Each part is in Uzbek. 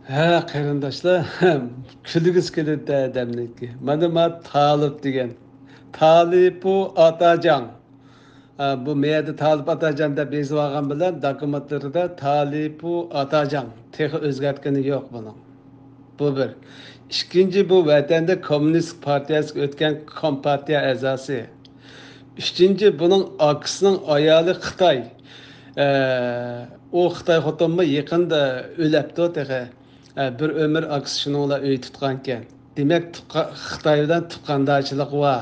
Ha, qarindoshlar, kulgisi keladi adamniki. Mana Talib degan. Talib bu Atacan. Bu meyada Talib Atacan deb yozib olgan bilan dokumentlarida Talib bu Atacan. Texi o'zgartgani yo'q buning. Bu bir. Ikkinchi, bu vatanda Kommunist partiyasiga o'tgan kompartiya a'zosi. Uchinchi, buning akisining ayoli Xitoy. O Xitoy xotinmi yaqinda o'labdi texe. Bir ömür akisi shuningla uy tutgan ekan. Demak, Xitoydan tuqqandochilik va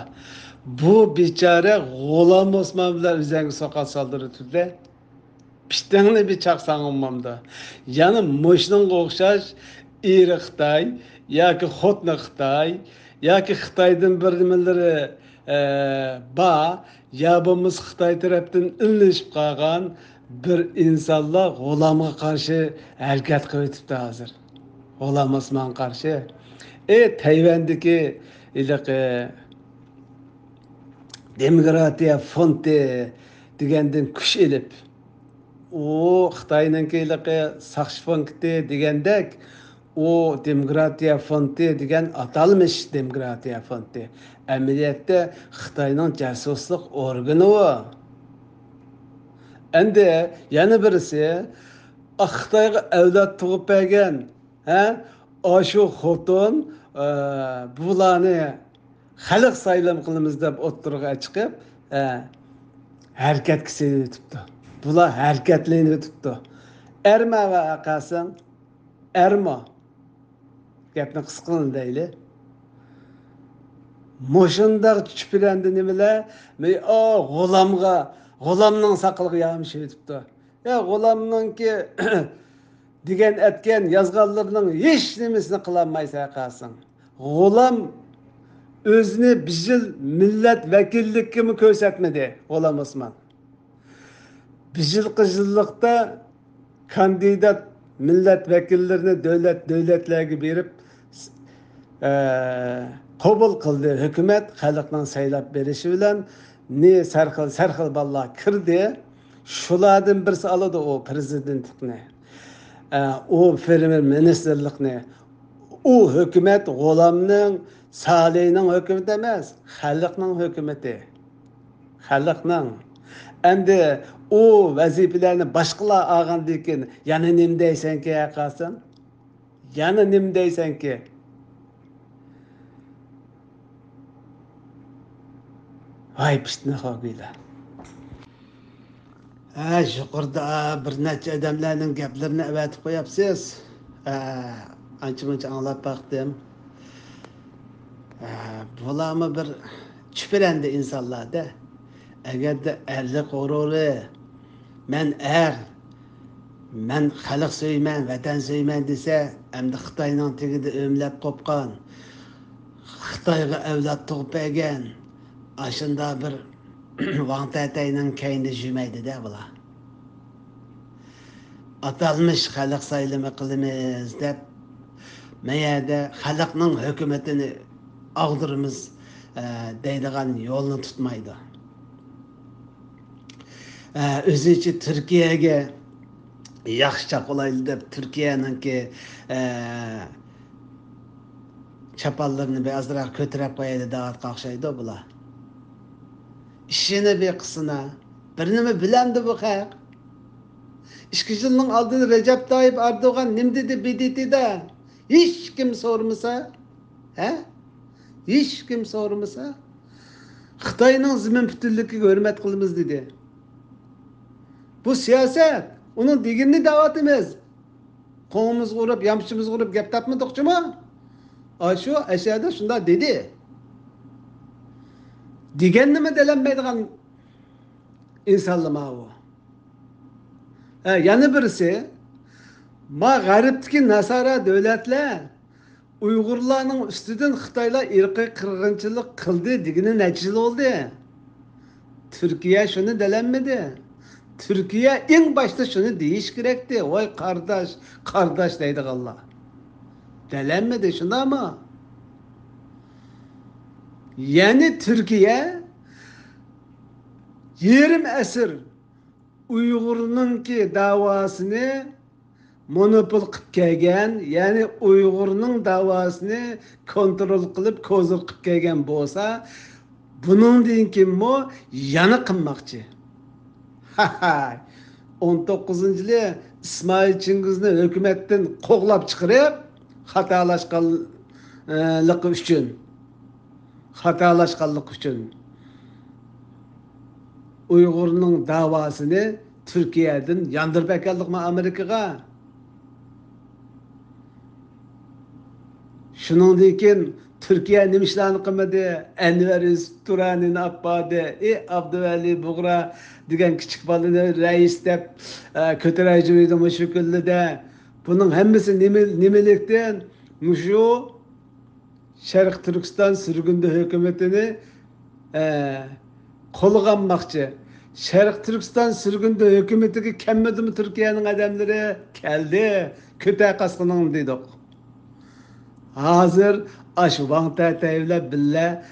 bu bechora G'ulom Osmon bilan o'zangi soqol soldiribdi. Pishtingni bir chaqsang ummamda. Yana mushningga o'xshash eri Xitoy yoki xotni Xitoy yoki Xitoydan bir nimalari ba ya bo'lmasa Xitoy tarafdan inlashib qolgan bir insonlar g'ulomga qarshi harakat qilib o'tibdi hozir. G'ulom Osmon qarshi. Tayvandagi iliq demokratiya fondi degandan kuch elib o Xitoyninki iliq saqchi fondi degandek o demokratiya fondi degan atalmış demokratiya fondi. Amaliyotda Xitoyning jasuslik organi o. Endi yana birisi Xitoyga avlod tug'ib bergan, shu xotin bularni xalq saylam qilamiz deb o'ttirg'a chiqib, harakatga o'tibdi. Bular harakatlanib o'tibdi. Erma va aqasin, erma. Gapni qisqa qilin deyli. Moshundaq tushpirandi nimalar? G'ulomning saqiliga yamishib o'tibdi. G'ulomninki degan aytgan yozganlarning hech nimasini qilolmaysa qalsin. G'ulom o'zini bijil millat vakillikimi ko'rsatmadi G'ulom Osmon. Bijil qizillikda kandidat millat vakillarini davlatlarga berib qabul qildi. Hukumat xalqning saylab berishi bilan ne sarxil ballar kirdi. Shulardan birisi oladi o prezidentlikni. O fermer ministerlikni. O hukumat G'ulomning Salihning hukumati emas, xalqning hukumati. Xalqning. Endi o vazifalarni boshqalar olgandan keyin yana nima deysanki aqasin? Yana nima deysanki? Vay pishni xo'g'iylar. Yuqorida bir necha odamlarning gaplarini avatib qo'yapsiz. Ancha-muncha anglab baqdim. Bularmi bir chipirandi insonlarda. Agarda erlik g'ururi, men xalq suyman, vatan suyman desa, endi Xitoyning tegida o'mlab qopqan, Xitoyga avlod tug'ib bergan, ashunda bir Wang Tatayning kayni jumaydi-da bular. Atalmış xalq saylimi qilamiz deb mayada xalqning hukumatini ag'dirimiz deydigan yo'lni tutmaydi. O'zicha Turkiyaga yaxshi chaqilaydi deb Turkiyaninki chapallarni azroq ko'tarib qo'yadi da'vat qilishaydi bular. İşini bir qisina. Bir nima bilamdi bu xalq. 2 yilning oldin Recep Tayyip Erdo'g'an nim dedi BDT'da? Hech kim so'rmasa, Hech kim so'rmasa, Xitoyning zimin butunligiga hurmat qilamiz dedi. Bu siyoset, uning deganini da'vat emas. Qo'ngimiz urib, yamchimiz urib gap topmadoqchimi? Shu ashada shunda dedi. Deganini delanmaydigan insonlar bu. Yana birisi g'arbdagi nasara davlatlar Uyg'urlarning ustidan Xitoylar irqiy qirg'inchilik qildi degani necha yil oldi? Turkiya shuni delanmadi. Turkiya eng boshda shuni deyish kerakdi. Voy qardosh deydiganlar. Delanmadi shundami? Yani Türkiye yarım asır Uygur'unki davasını monopol qilib kelgan, ya'ni Uyg'urning davosini kontrol qilib, ko'zir qilib kelgan bo'lsa, buningdan keyin yana qilmoqchi. Ha ha. 19-yili İsmail Chingizni hukumatdan qo'g'lab chiqarib, xatolashganlik uchun Uyg'urning davosini Türkiye'den yandırıp ekeldik Amerika'ga. Şunun keyin Türkiye nima ishlarni qilmadi? Anvar Yusuf Turanini apadi, Abduvali Bug'ra degan kichik bolani rais deb ko'taraydi bu shaklda. Buning hammasi nimalikdan? Mushu Sharq Turkiston surgundi hukumatini qo'lga olmoqchi. Şarkı Türkistan sürgünde hükümeti kemmedi mi Türkiye'nin adamları? Geldi. Kötü kaskının dedik. Hazır aşı vanta tevle bille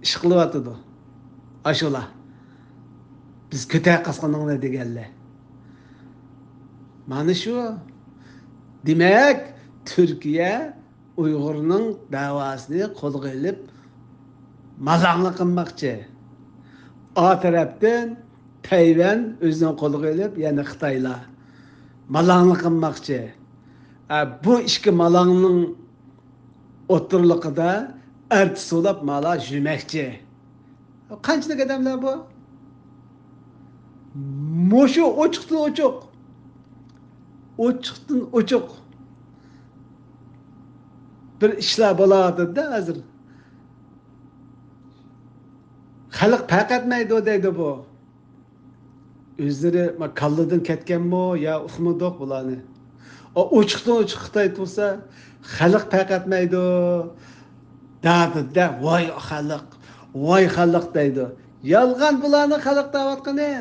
iş kılıvatıdı. Aşıla. Biz kötü kaskının ne diyorlar? Mana şu. Demek Türkiye Uygur'un davasını kol gelip mazanlık kılmakçı. A taraftan Tayvan özünün kolu gelip yani Xitayla malanglık qilmoqchi. Bu ikki malangning o'tirligida artist bo'lib mala yurmoqchi. Qanchalik odamlar bu? Mushu ochiqdan ochiq. Ochiqdan ochiq. Bir ishlar bo'ladi-da hozir. Xalq paqatmaydi deydi bu. O'zlari kalladan ketganmi yo uqmadoq bularni. O ochiqdan ochiq Xitoy tursa, xalq paqatmaydi. Da'da voy xalq deydi. Yolg'on bularni xalq da'vatqani.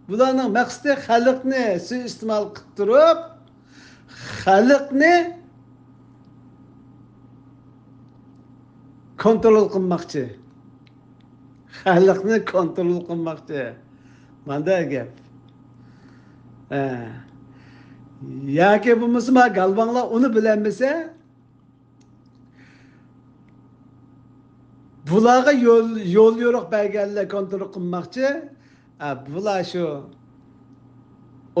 Bularning maqsadi xalqni suiiste'mol qilib turib, xalqni kontrol qilmoqchi. Xalqni kontrol qilmoqchi. Manda gap. Yoki bo'lmasa galbonlar uni bilanmasa, bularga yo'l yo'riq berganlar kontrol qilmoqchi. Bular shu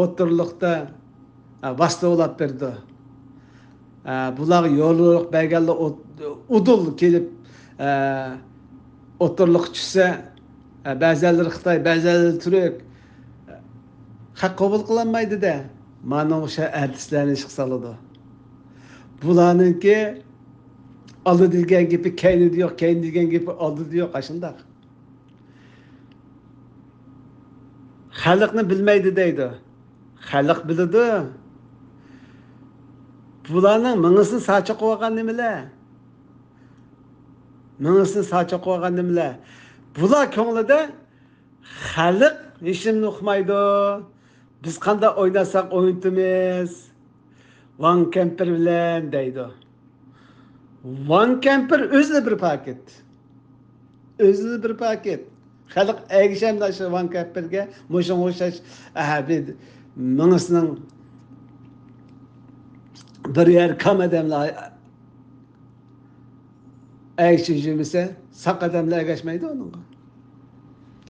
o'tirliqda vastovlab berdi. Bular yo'l yo'riq berganlar udul kelib o'tirliq tushsa, ba'zilar Xitoy, ba'zilar Turk haq qabul qilinmaydi-da. Mana o'sha artistlarni ish qiladi. Bularningki oldi degan gapi kayni yo'q, kayni degan gapi oldi yo'q, ashundaq. Xalqni bilmaydi deydi. Xalq biladi. Bularning mingisini sacha qo'ygan nimalar? Mingisini sacha qo'ygan nimalar? Bular ko'nglida xalq hech kimni uqmaydi. Biz qanday o'ynasak o'yintimiz Van Kemper bilan deydi. Van Kemper o'zi bir paket. O'zi bir paket. Xalq ayg'ishamda shu Van Kemperga mo'shin o'xshash mingisning bir yer kam odamlar ayg'ishimisa, saq odamlar ayg'ashmaydi onun.